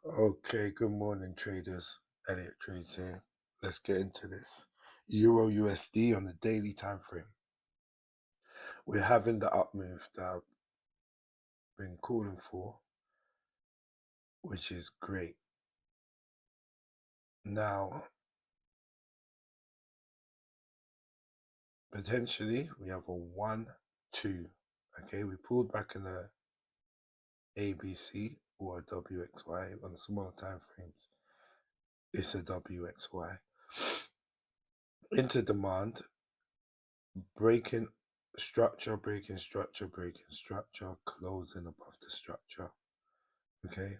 Okay, good morning, traders. Elliott Trades here. Let's get into this. EURUSD on the daily time frame. We're having the up move that I've been calling for, which is great. Now, potentially, we have a 1-2. Okay, we pulled back in a ABC or a WXY on the smaller time frames. It's a WXY. Into demand, breaking structure, breaking structure, closing above the structure. Okay,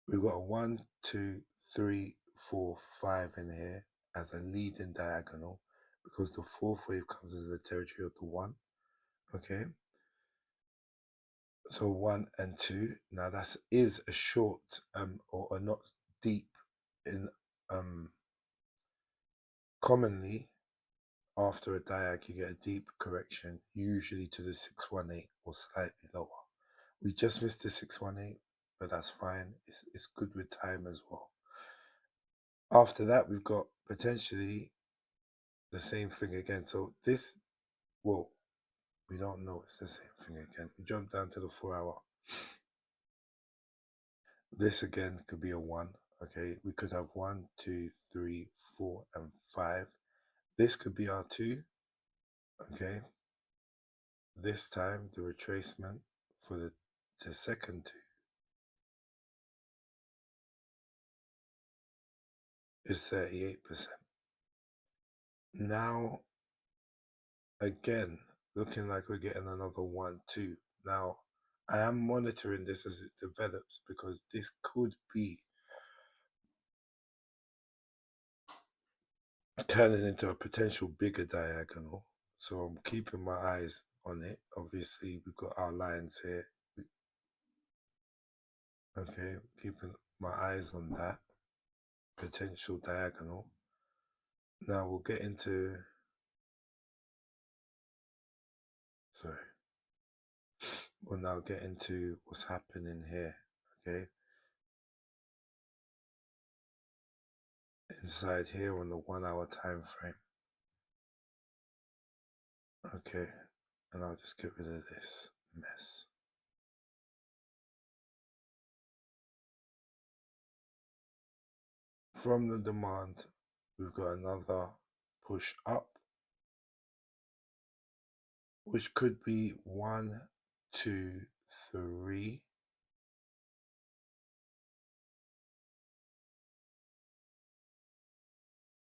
we've got a 1, 2, 3, 4, 5 in here as a leading diagonal because the fourth wave comes into the territory of the 1. Okay, so 1 and 2. Now that is a short or a not deep in commonly after a diag you get a deep correction, usually to the 618 or slightly lower. We just missed the 618, but that's fine. It's good with time as well. After that, we've got potentially the same thing again. So this, well, we don't know it's the same thing again. We jump down to the 4 hour. This again could be a 1. Okay, we could have 1, 2, 3, 4, and 5. This could be our 2. Okay, this time the retracement for the second 2 is 38%. Now, again, looking like we're getting another 1, 2. Now, I am monitoring this as it develops because this could be turning into a potential bigger diagonal. So I'm keeping my eyes on it. Obviously, we've got our lines here. Okay, keeping my eyes on that potential diagonal. Now we'll get into, we'll now get into what's happening here. Okay, inside here on the 1 hour time frame. Okay, and I'll just get rid of this mess. From the demand, we've got another push up, which could be 1, 2, 3.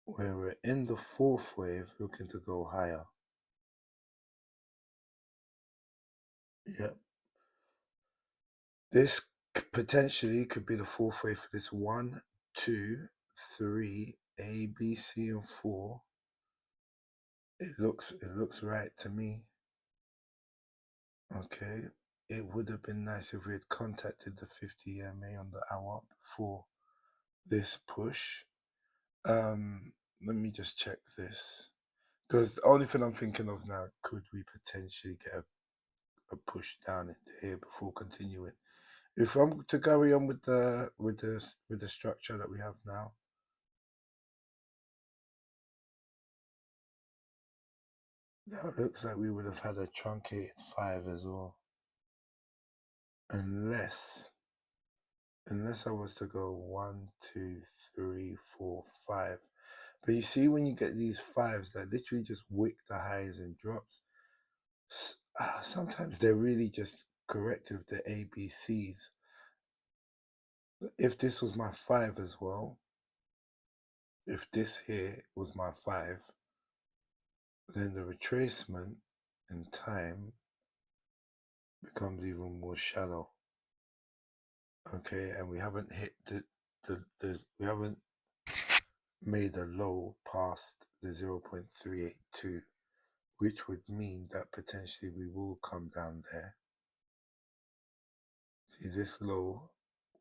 Where we're in the fourth wave looking to go higher. Yep. This potentially could be the fourth wave for this 1, 2, 3, A, B, C, and 4. It looks right to me. Okay. It would have been nice if we had contacted the 50 EMA on the hour before this push. Let me just check this. Because the only thing I'm thinking of now, could we potentially get a push down into here before continuing? If I'm to carry on with the structure that we have now, that looks like we would have had a truncated 5 as well. Unless I was to go 1, 2, 3, 4, 5. But you see, when you get these 5s that literally just wick the highs and drops, sometimes they're really just corrective, the ABCs. If this was my 5 as well, if this here was my 5, then the retracement in time becomes even more shallow. Okay, and we haven't hit we haven't made a low past the 0.382, which would mean that potentially we will come down there. See, this low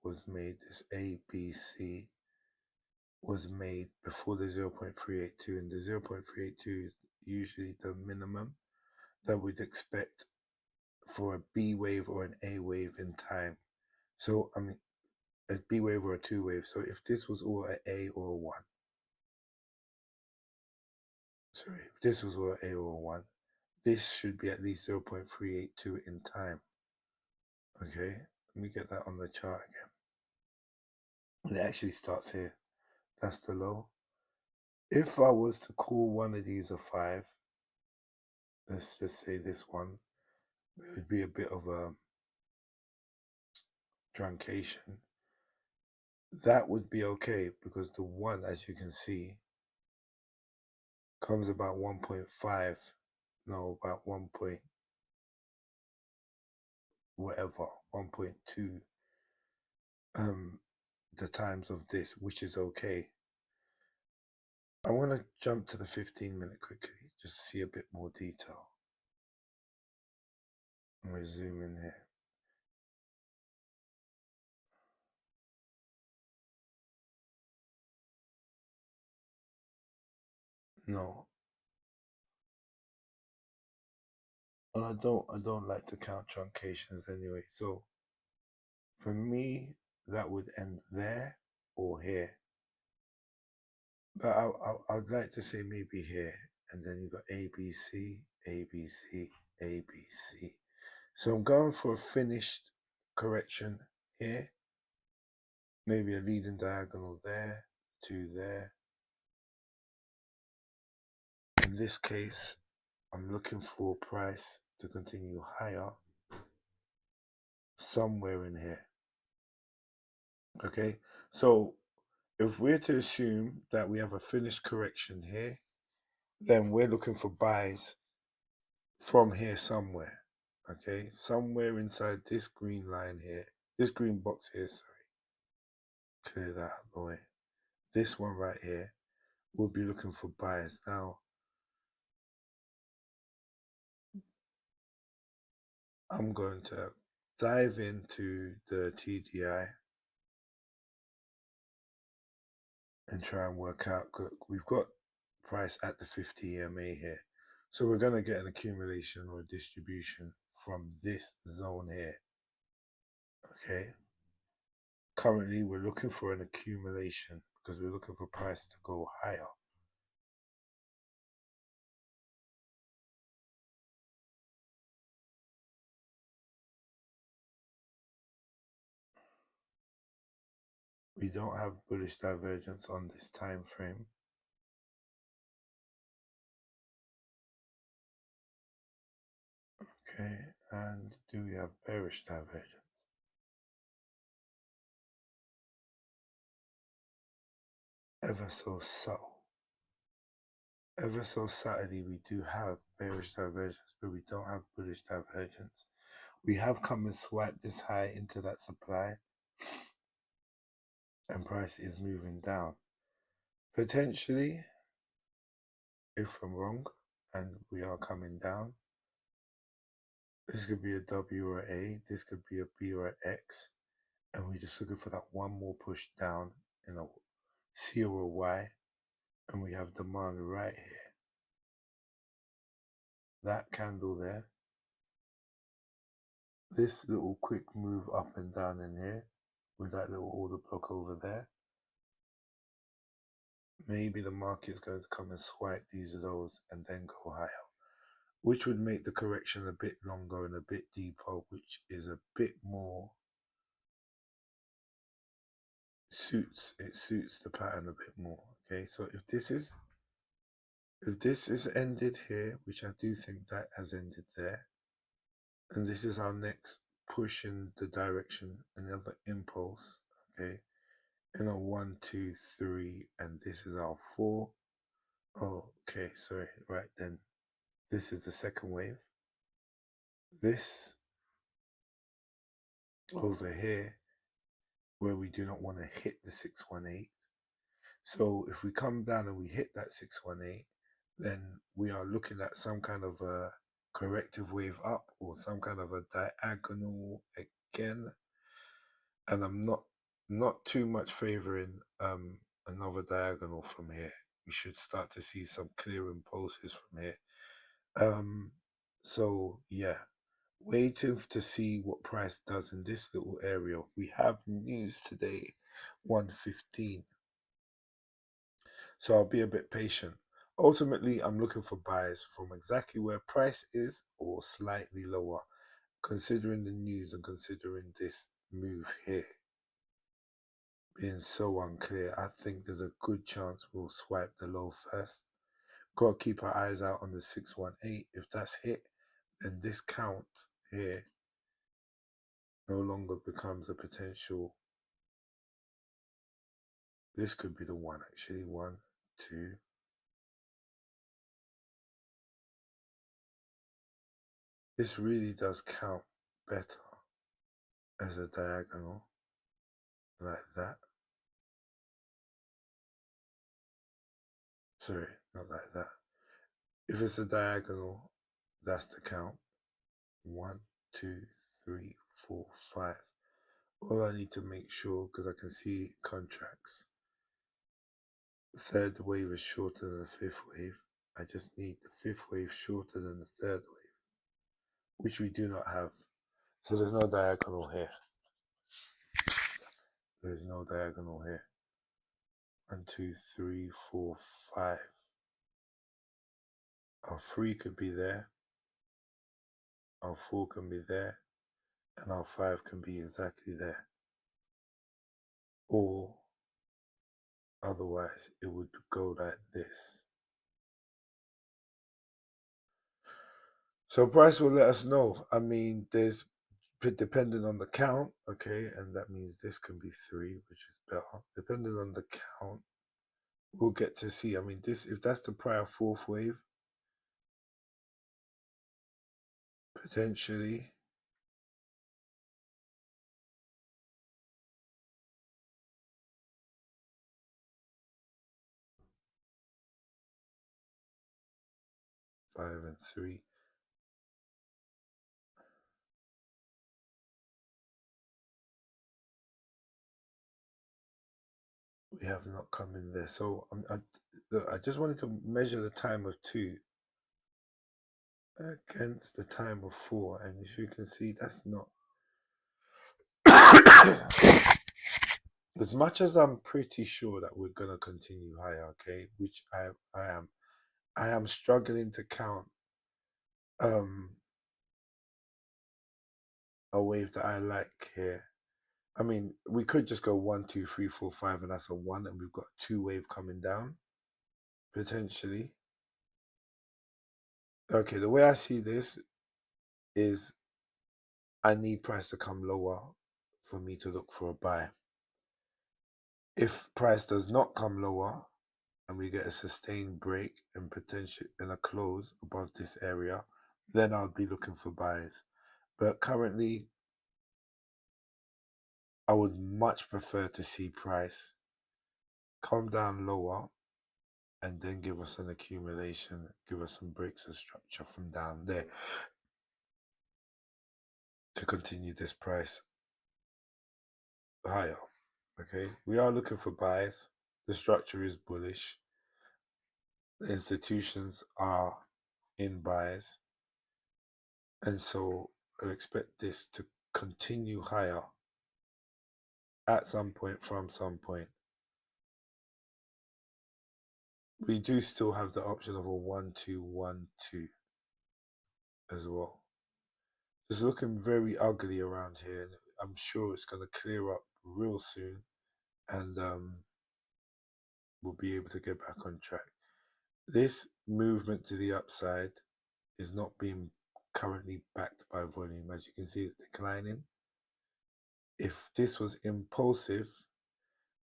was made, this ABC was made before the 0.382, and the 0.382 is usually the minimum that we'd expect for a B wave or an A wave in time. So, I mean, a B wave or a 2 wave. So if this was all an A or a 1, sorry, if this was all an A or a 1, this should be at least 0.382 in time. Okay, let me get that on the chart again. And it actually starts here. That's the low. If I was to call one of these a 5, let's just say this one, it would be a bit of a truncation. That would be okay because the 1, as you can see, comes about 1.5, no, about 1 point whatever, 1.2 the times of this, which is okay. I want to jump to the 15-minute quickly, just to see a bit more detail. I'm going to zoom in here. No. And I don't like to count truncations anyway. So for me, that would end there or here. But I'd like to say maybe here, and then you've got ABC, ABC, ABC. So I'm going for a finished correction here. Maybe a leading diagonal there, 2 there. In this case, I'm looking for price to continue higher somewhere in here. Okay, so if we're to assume that we have a finished correction here, then we're looking for buys from here somewhere. Okay, somewhere inside this green line here, this green box here, sorry, clear that out of the way. This one right here, we'll be looking for buys. Now, I'm going to dive into the TDI and try and work out, we've got price at the 50 EMA here. So we're going to get an accumulation or a distribution from this zone here. Okay. Currently, we're looking for an accumulation because we're looking for price to go higher. We don't have bullish divergence on this time frame. Okay, and do we have bearish divergence? Ever so subtle. Ever so subtly, we do have bearish divergence, but we don't have bullish divergence. We have come and swiped this high into that supply, and price is moving down. Potentially, if I'm wrong, and we are coming down, this could be a W or A, this could be a B or an X, and we're just looking for that one more push down in a C or a Y, and we have demand right here. That candle there, this little quick move up and down in here with that little order block over there. Maybe the market's going to come and swipe these lows and then go higher, which would make the correction a bit longer and a bit deeper, which is a bit more suits the pattern a bit more. Okay, so if this is ended here, which I do think that has ended there, and this is our next push in the direction, another impulse, okay, in a 1, 2, 3, and this is our 4. Oh, okay, sorry, right then. This is the second wave. This over here, where we do not want to hit the 618. So if we come down and we hit that 618, then we are looking at some kind of a corrective wave up or some kind of a diagonal again. And I'm not too much favoring another diagonal from here. We should start to see some clear impulses from here. So yeah, Waiting to see what price does in this little area. We have news today, 1:15. So I'll be a bit patient. Ultimately, I'm looking for buys from exactly where price is or slightly lower, considering the news and considering this move here being so unclear. I think there's a good chance we'll swipe the low first. Got to keep our eyes out on the 618. If that's hit, then this count here no longer becomes a potential. This could be the one actually. 1, 2. This really does count better as a diagonal like that. Sorry, not like that. If it's a diagonal, that's the count. 1, 2, 3, 4, 5. All I need to make sure, because I can see contracts, the third wave is shorter than the fifth wave. I just need the fifth wave shorter than the third wave, which we do not have. So there's no diagonal here. There is no diagonal here. 1, 2, 3, 4, 5. Our 3 could be there. Our 4 can be there. And our 5 can be exactly there. Or otherwise, it would go like this. So price will let us know. I mean, there's depending on the count, okay, and that means this can be 3, which is better. Depending on the count, we'll get to see. I mean, this, if that's the prior fourth wave, potentially five and 3. We have not come in there. So I just wanted to measure the time of 2 against the time of 4, and as you can see, that's not as much as I'm pretty sure that we're gonna continue higher, okay, which I am struggling to count a wave that I like here. I mean, we could just go 1, 2, 3, 4, 5, and that's a 1, and we've got 2 wave coming down potentially. Okay, the way I see this is I need price to come lower for me to look for a buy. If price does not come lower and we get a sustained break and potential and a close above this area, then I'll be looking for buys. But currently, I would much prefer to see price come down lower and then give us an accumulation, give us some breaks of structure from down there to continue this price higher. Okay, we are looking for buys. The structure is bullish. The institutions are in buys, and so I expect this to continue higher at some point from some point. We do still have the option of a 1-2-1-2 as well. It's looking very ugly around here, and I'm sure it's going to clear up real soon, and we'll be able to get back on track. This movement to the upside is not being currently backed by volume. As you can see, it's declining. If this was impulsive,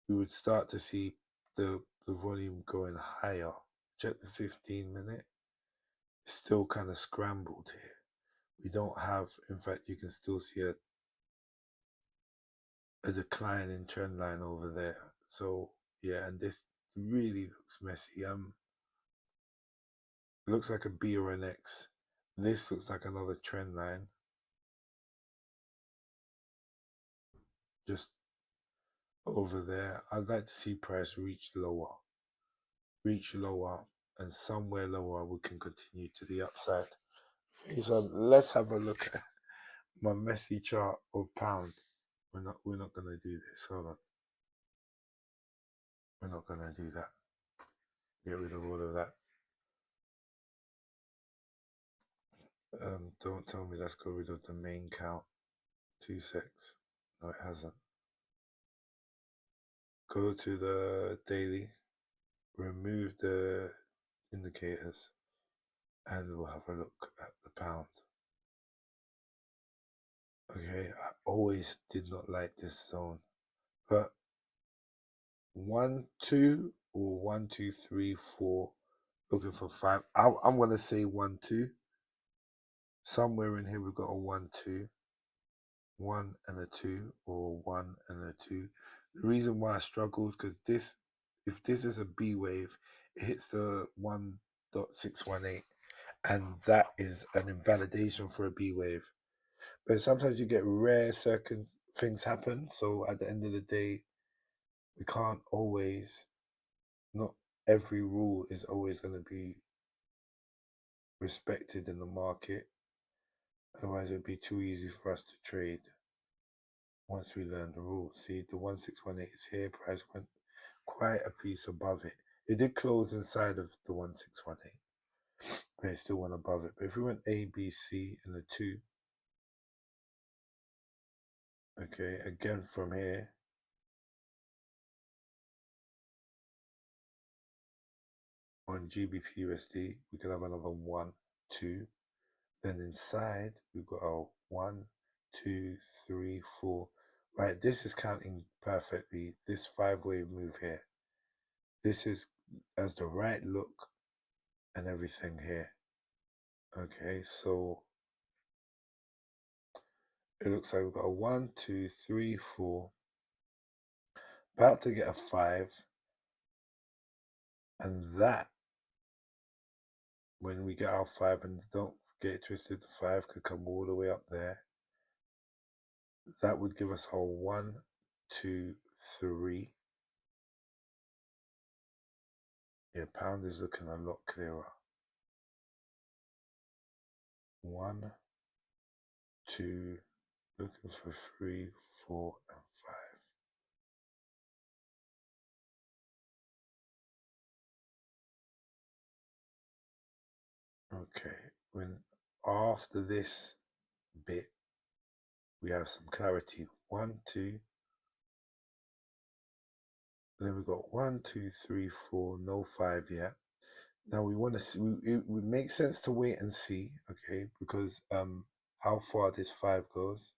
we would start to see the volume going higher. Check the 15-minute. It's still kind of scrambled here. We don't have, in fact, you can still see a decline in trend line over there. So yeah, and this really looks messy. It looks like a B or an X. This looks like another trend line. Just over there. I'd like to see price reach lower, and somewhere lower we can continue to the upside. So let's have a look at my messy chart of pound. We're not gonna do this. Hold on. We're not gonna do that. Get rid of all of that. Don't tell me let's go rid of the main count. 2 secs. No, it hasn't. Go to the daily, remove the indicators, and we'll have a look at the pound. Okay, I always did not like this zone, but 1, 2, or 1, 2, 3, 4, looking for 5. I'm gonna say 1, 2. Somewhere in here we've got a 1, 2, 1 and a 2, or 1 and a 2. The reason why I struggled because this, if this is a B wave, it hits the 1.618, and that is an invalidation for a B wave. But sometimes you get rare things happen. So at the end of the day, we can't always, not every rule is always going to be respected in the market. Otherwise, it would be too easy for us to trade once we learn the rules. See, the 1618 is here. Price went quite a piece above it. It did close inside of the 1618, but it still went above it. But if we went A, B, C, and a 2, okay, again from here, on GBPUSD, we could have another 1, 2. Then inside, we've got our 1, 2, 3, 4. Right, this is counting perfectly. This 5-wave move here. This is as the right look and everything here. Okay, so it looks like we've got a 1, 2, 3, 4. About to get a 5. And that, when we get our 5, and don't get it twisted, the 5 could come all the way up there. That would give us our 1, 2, 3. Yeah, pound is looking a lot clearer. 1, 2, looking for 3, 4, and 5. Okay, when after this bit, we have some clarity. 1, 2. Then we got 1, 2, 3, 4, no 5 yet. Now we want to see. It would make sense to wait and see, okay, because how far this 5 goes.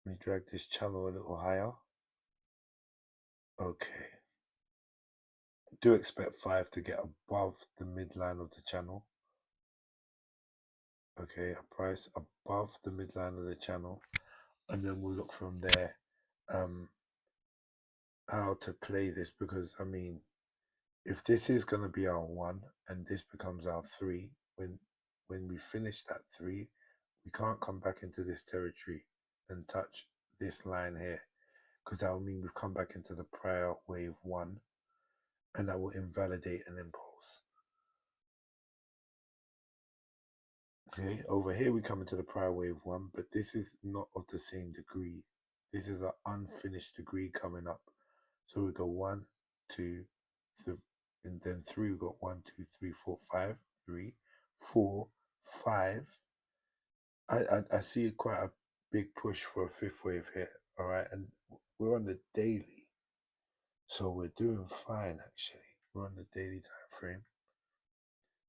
Let me drag this channel a little higher. Okay. Do expect 5 to get above the midline of the channel. Okay, a price above the midline of the channel, and then we'll look from there how to play this, because I mean, if this is going to be our 1 and this becomes our 3, when we finish that 3, we can't come back into this territory and touch this line here, because that will mean we've come back into the prior wave 1, and that will invalidate an impulse. Okay, over here we come into the prior wave 1, but this is not of the same degree. This is an unfinished degree coming up. So we go 1, 2, 3, and then 3. We got 1, 2, 3, 4, 5, 3, 4, 5. I see quite a big push for a 5th wave here. All right, and we're on the daily, so we're doing fine actually. We're on the daily time frame.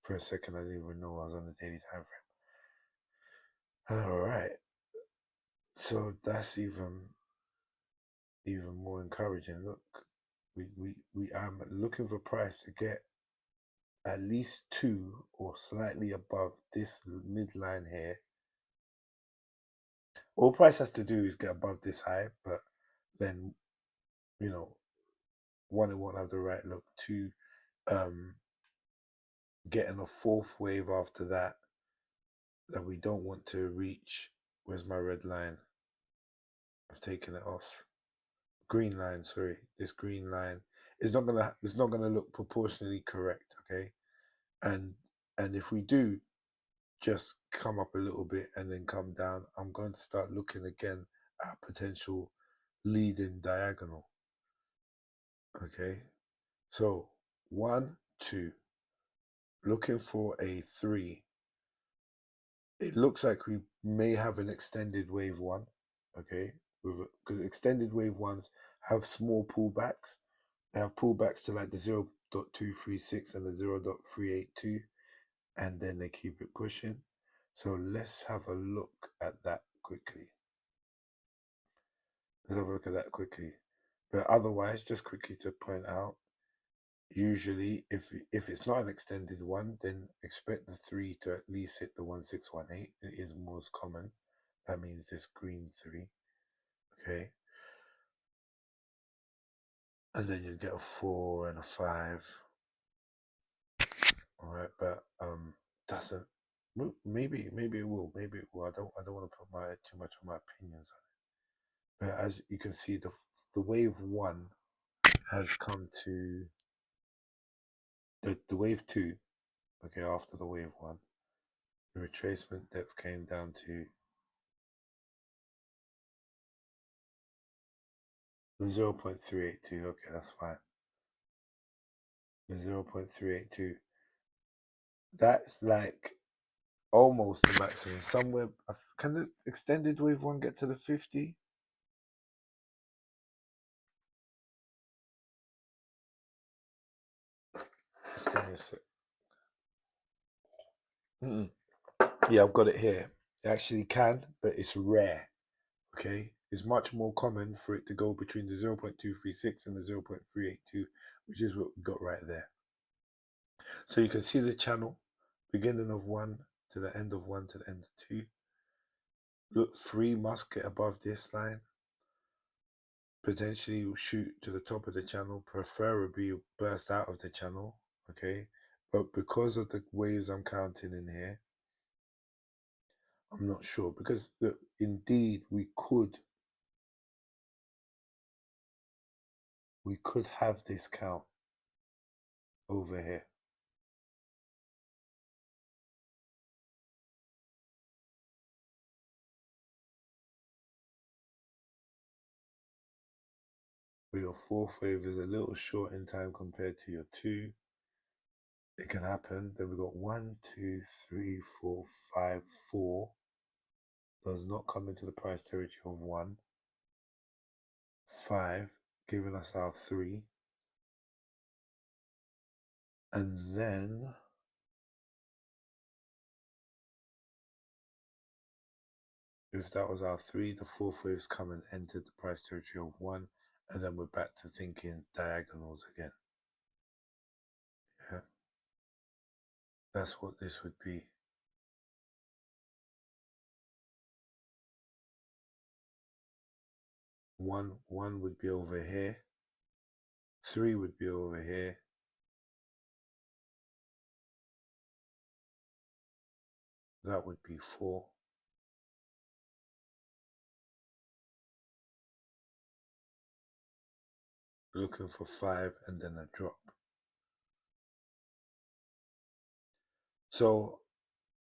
For a second, I didn't even know I was on the daily time frame. All right, so that's even more encouraging. Look, we am looking for price to get at least 2 or slightly above this midline here. All price has to do is get above this high, but then, you know, 1, it won't have the right look. 2, getting a 4th wave after that we don't want to reach. Where's my red line? I've taken it off. Green line, sorry. This green line is not gonna look proportionally correct, okay? And if we do just come up a little bit and then come down, I'm going to start looking again at potential leading diagonal. Okay, so 1, 2, looking for a 3. It looks like we may have an extended wave 1. Okay, because extended wave 1s have small pullbacks. They have pullbacks to like the 0.236 and the 0.382, and then they keep it pushing. So let's have a look at that quickly. Let's have a look at that quickly. But otherwise, just quickly to point out, usually if it's not an extended one, then expect the 3 to at least hit the 1618. It is most common. That means this green 3. Okay. And then you get a 4 and a 5. All right, but doesn't. Maybe it will. Maybe it will. I don't want to put too much of my opinions on it. But as you can see, the wave 1 has come to the wave 2. Okay, after the wave 1, the retracement depth came down to the 0.382. Okay, that's fine. The 0.382. That's like almost the maximum. Somewhere, can the extended wave 1 get to the 50? Just give me a sec. Yeah, I've got it here. It actually can, but it's rare. Okay, it's much more common for it to go between the 0.236 and the 0.382, which is what we got right there. So you can see the channel, beginning of 1 to the end of 1 to the end of 2. Look, 3 must get above this line. Potentially shoot to the top of the channel, preferably burst out of the channel. Okay, but because of the waves I'm counting in here, I'm not sure, because look, indeed we could have this count over here. But your 4th wave is a little short in time compared to your 2. It can happen. Then we've got 1, 2, 3, 4, 5, 4. Does not come into the price territory of 1. 5, giving us our 3. And then if that was our 3, the 4th wave's come and entered the price territory of 1, and then we're back to thinking diagonals again. Yeah, that's what this would be. 1 would be over here. 3 would be over here. That would be 4. Looking for 5 and then a drop. So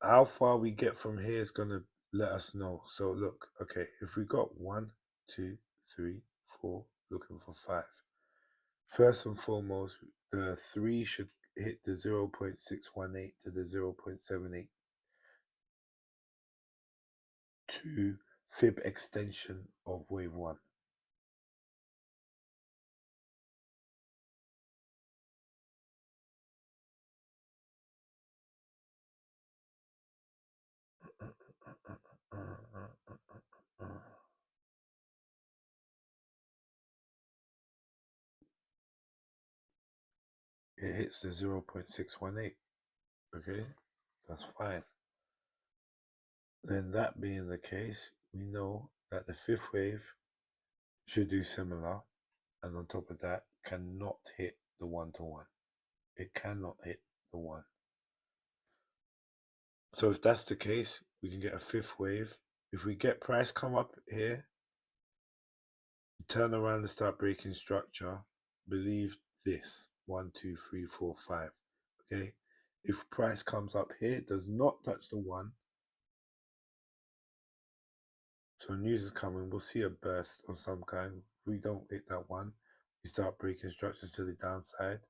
how far we get from here is going to let us know. So look, okay, if we got 1, 2, 3, 4, looking for 5. First and foremost, the 3 should hit the 0.618 to the 0.782 fib extension of wave 1. It hits the 0.618. Okay, that's fine. Then that being the case, we know that the 5th wave should do similar, and on top of that, cannot hit the 1-to-1. It cannot hit the 1. So if that's the case, we can get a 5th wave. If we get price come up here, turn around and start breaking structure, believe this: 1, 2, 3, 4, 5. Okay, If price comes up here, it does not touch the 1. So news is coming. We'll see a burst of some kind. If we don't hit that 1, we start breaking structures to the downside.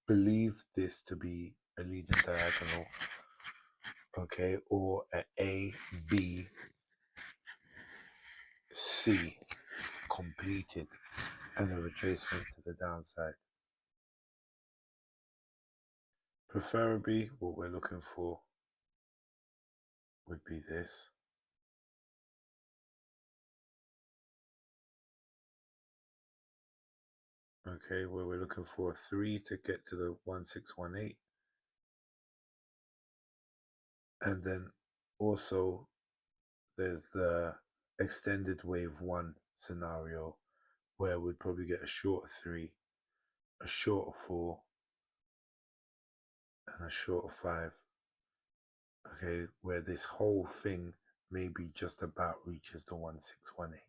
Believe this to be a leading diagonal, okay, or a B, C completed and a retracement to the downside. Preferably, what we're looking for would be this. Okay, where we're looking for a 3 to get to the 1618. And then also there's the extended wave 1 scenario where we'd probably get a short 3, a short 4, and a short 5. Okay, where this whole thing maybe just about reaches the 1618.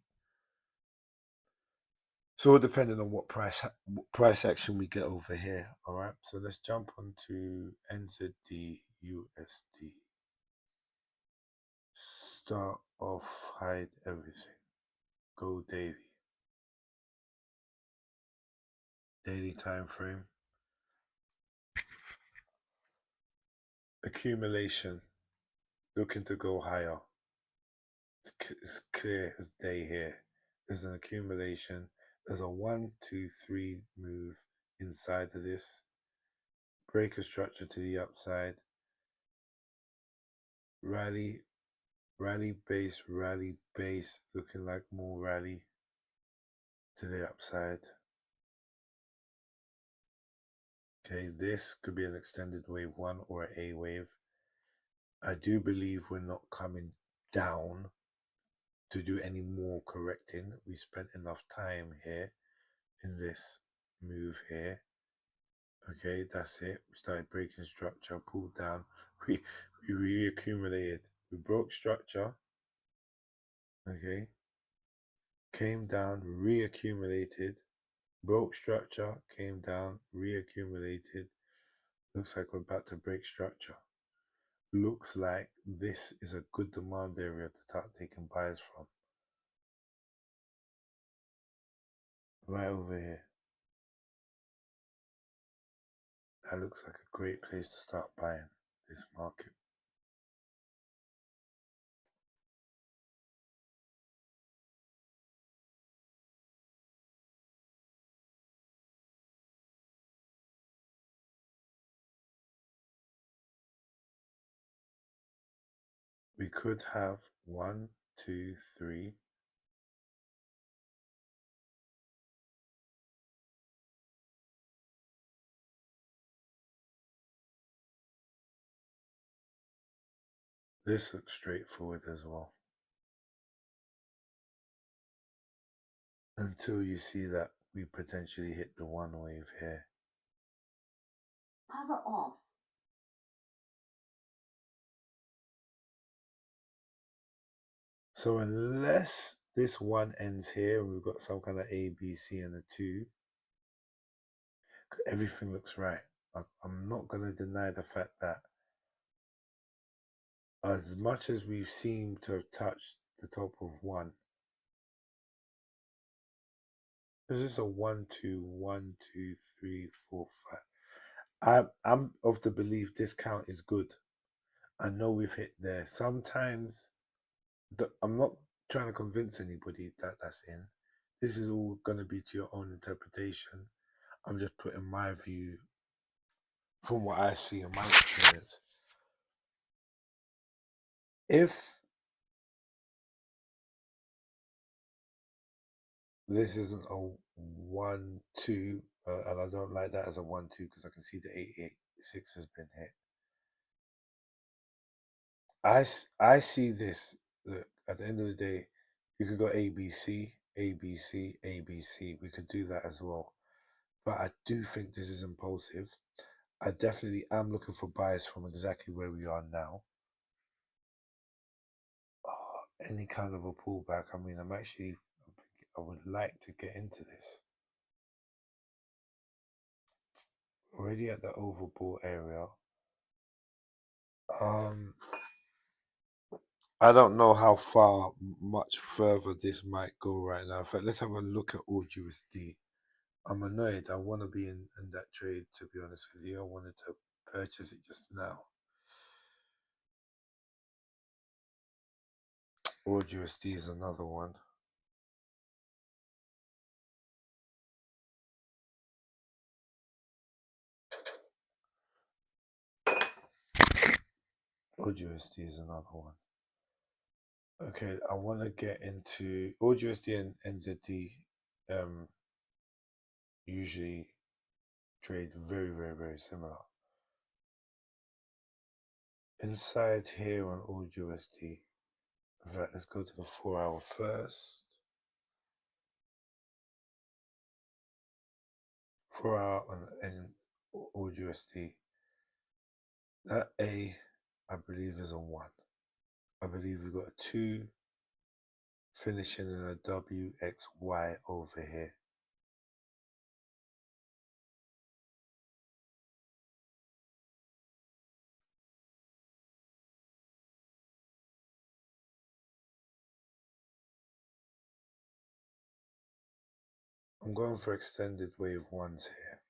So depending on what price action we get over here. All right, so let's jump onto NZDUSD. Start off, hide everything. Go daily. Daily time frame. Accumulation. Looking to go higher. It's clear as day here. There's an accumulation. There's a 1, 2, 3 move inside of this. Break a structure to the upside. Rally, rally base, looking like more rally to the upside. Okay, this could be an extended wave 1 or an A wave. I do believe we're not coming down to do any more correcting. We spent enough time here in this move here. Okay, that's it. We started breaking structure, pulled down. We reaccumulated. We broke structure. Okay. Came down, reaccumulated. Broke structure, came down, reaccumulated. Looks like we're about to break structure. Looks like this is a good demand area to start taking buys from. Right over here. That looks like a great place to start buying this market. We could have 1, 2, 3. This looks straightforward as well. Until you see that we potentially hit the 1 wave here. Power off. So unless this 1 ends here and we've got some kind of A, B, C and a 2, everything looks right. I'm not going to deny the fact that as much as we've seemed to have touched the top of 1, this is a 1, 2, 1, 2, 3, 4, 5. I'm of the belief this count is good. I know we've hit there. Sometimes I'm not trying to convince anybody that that's in. This is all going to be to your own interpretation. I'm just putting my view from what I see in my experience. If this isn't a 1, 2, and I don't like that as a 1, 2 because I can see the 886 has been hit. I see this, look, at the end of the day, you could go ABC, ABC, ABC. We could do that as well. But I do think this is impulsive. I definitely am looking for buys from exactly where we are now. Any kind of a pullback. I mean, I would like to get into this. Already at the overbought area. I don't know how far much further this might go right now. In fact, let's have a look at AUDUSD. I'm annoyed. I want to be in that trade, to be honest with you. I wanted to purchase it just now. AUDUSD is another one. AUDUSD is another one. Okay, I want to get into AUDUSD and NZD. Usually trade very, very, very similar. Inside here on AUDUSD. In fact, let's go to the 4-hour first. 4-hour on AUDUSD. That A, I believe, is a 1. I believe we've got a 2 finishing in a WXY over here. I'm going for extended wave 1s here.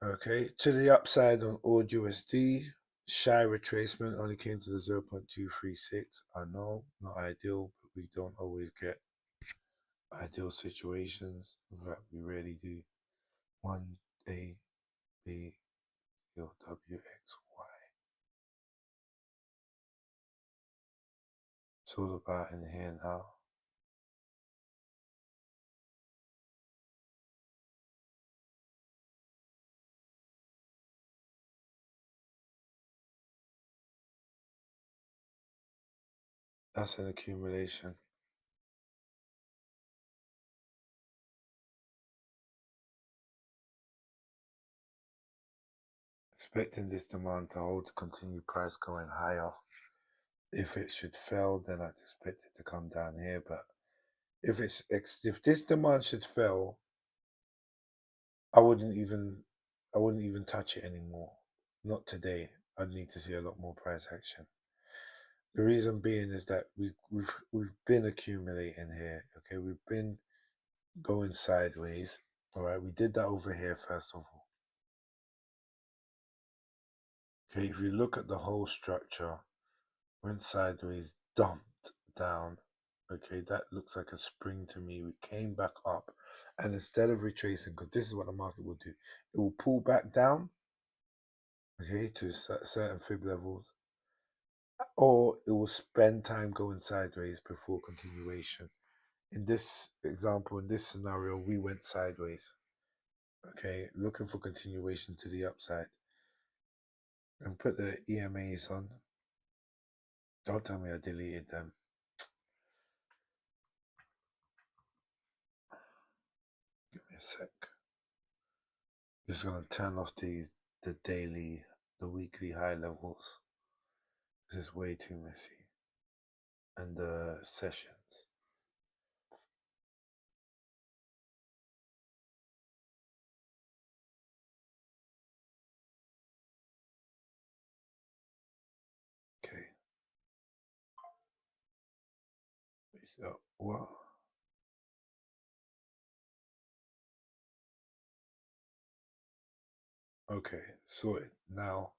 Okay, to the upside on AUDUSD, shy retracement only came to the 0.236. I know, not ideal, but we don't always get ideal situations. In fact, we rarely do. 1 A, B, W, X, Y. It's all about in here now. That's an accumulation. Expecting this demand to hold to continue price going higher. If it should fail, then I'd expect it to come down here. But if this demand should fail, I wouldn't even touch it anymore. Not today. I'd need to see a lot more price action. The reason being is that we've been accumulating here. Okay, we've been going sideways. All right, we did that over here first of all. Okay, if you look at the whole structure, went sideways, dumped down. Okay, that looks like a spring to me. We came back up, and instead of retracing, because this is what the market will do, it will pull back down, okay, to certain fib levels, or it will spend time going sideways before continuation. In this example, in this scenario, we went sideways. Okay, looking for continuation to the upside. And put the EMAs on. Don't tell me I deleted them. Give me a sec. Just gonna turn off the daily, the weekly high levels. This is way too messy. And the sessions. Okay. So, what? Okay, sorted. Now,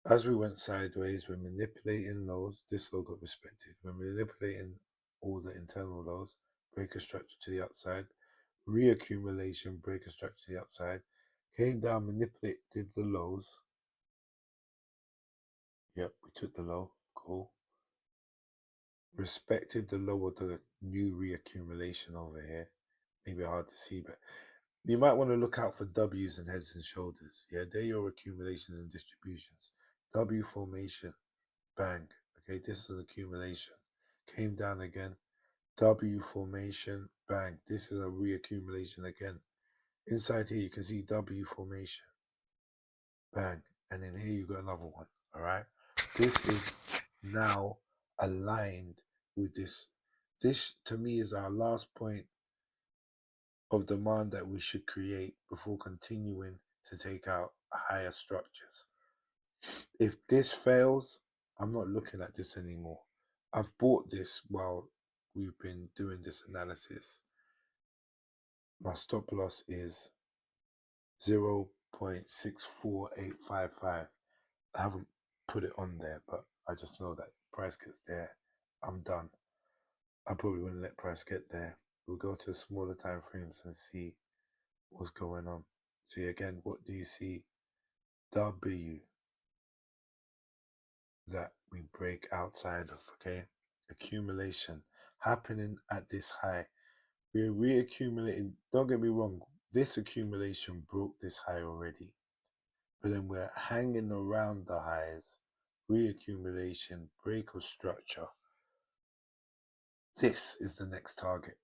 as we went sideways, we're manipulating lows. This low got respected. We're manipulating all the internal lows. Breaker structure to the upside. Reaccumulation, breaker structure to the upside. Came down, manipulated the lows. Yep, we took the low. Cool. Respected the lower to the new reaccumulation over here. Maybe hard to see, but you might want to look out for W's and heads and shoulders. Yeah, they're your accumulations and distributions. W formation, bang. Okay, this is an accumulation. Came down again. W formation, bang. This is a reaccumulation again. Inside here, you can see W formation, bang. And then here you got another one. All right. this is now aligned with this. This to me is our last point of demand that we should create before continuing to take out higher structures. If this fails, I'm not looking at this anymore. I've bought this while we've been doing this analysis. My stop loss is 0.64855. I haven't put it on there, but I just know that price gets there, I'm done. I probably wouldn't let price get there. We'll go to smaller time frames and see what's going on. See again, what do you see? W that we break outside of, okay? Accumulation happening at this high. We're reaccumulating. Don't get me wrong, this accumulation broke this high already. But then we're hanging around the highs, reaccumulation, break of structure. This is the next target.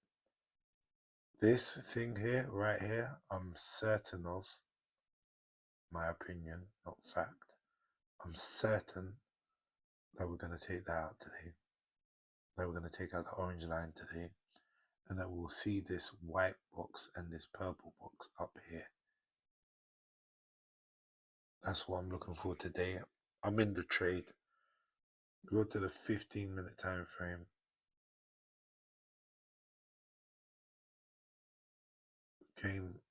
This thing here, right here, I'm certain of, my opinion, not fact, I'm certain that we're going to take that out today. That we're going to take out the orange line today. And that we'll see this white box and this purple box up here. That's what I'm looking for today. I'm in the trade. Go to the 15-minute time frame. Came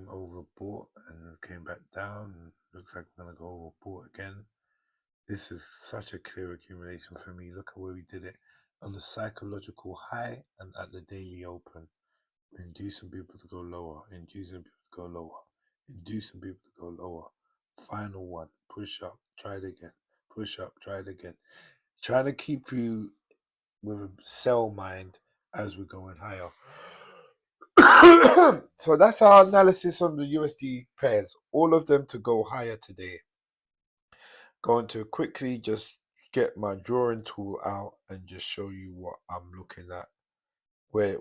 overbought and came back down. And looks like we're gonna go overbought again. This is such a clear accumulation for me. Look at where we did it on the psychological high and at the daily open. We're inducing people to go lower, inducing people to go lower, inducing people to go lower. Final one, push up, try it again, push up, try it again. Trying to keep you with a sell mind as we're going higher. So that's our analysis on the USD pairs. All of them to go higher today. Going to quickly just get my drawing tool out and just show you what I'm looking at. Where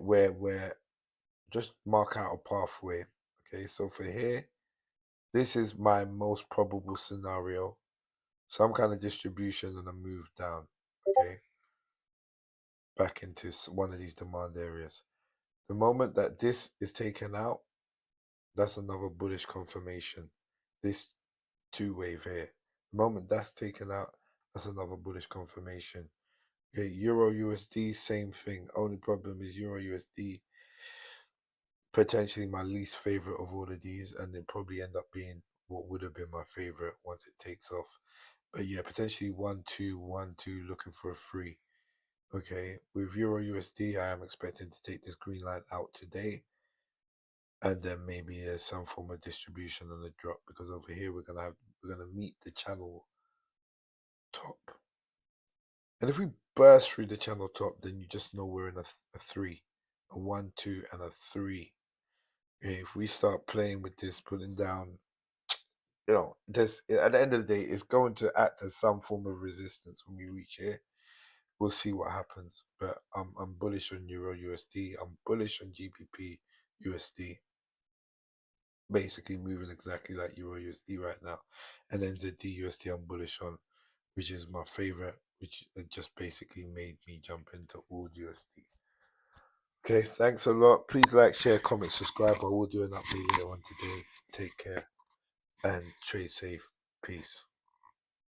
just mark out a pathway. Okay, so for here, this is my most probable scenario. Some kind of distribution and a move down. Okay, back into one of these demand areas. The moment that this is taken out, that's another bullish confirmation. This two wave here. The moment that's taken out, that's another bullish confirmation. Okay, Euro USD, same thing. Only problem is Euro USD, potentially my least favorite of all of these, and it probably end up being what would have been my favorite once it takes off. But yeah, potentially 1 2 1 2, looking for a 3. Okay, with Euro USD, I am expecting to take this green line out today, and then maybe some form of distribution and a drop, because over here we're gonna meet the channel top, and if we burst through the channel top, then you just know we're in a 3, a 1 2 and a 3. Okay, if we start playing with this, putting down, there's, at the end of the day, it's going to act as some form of resistance when we reach here. We'll see what happens, but I'm bullish on Euro USD. I'm bullish on GBP USD. Basically moving exactly like Euro USD right now, and NZD USD I'm bullish on, which is my favorite, which just basically made me jump into AUDUSD. Okay, thanks a lot. Please like, share, comment, subscribe. I will do an update later on today. Take care and trade safe. Peace.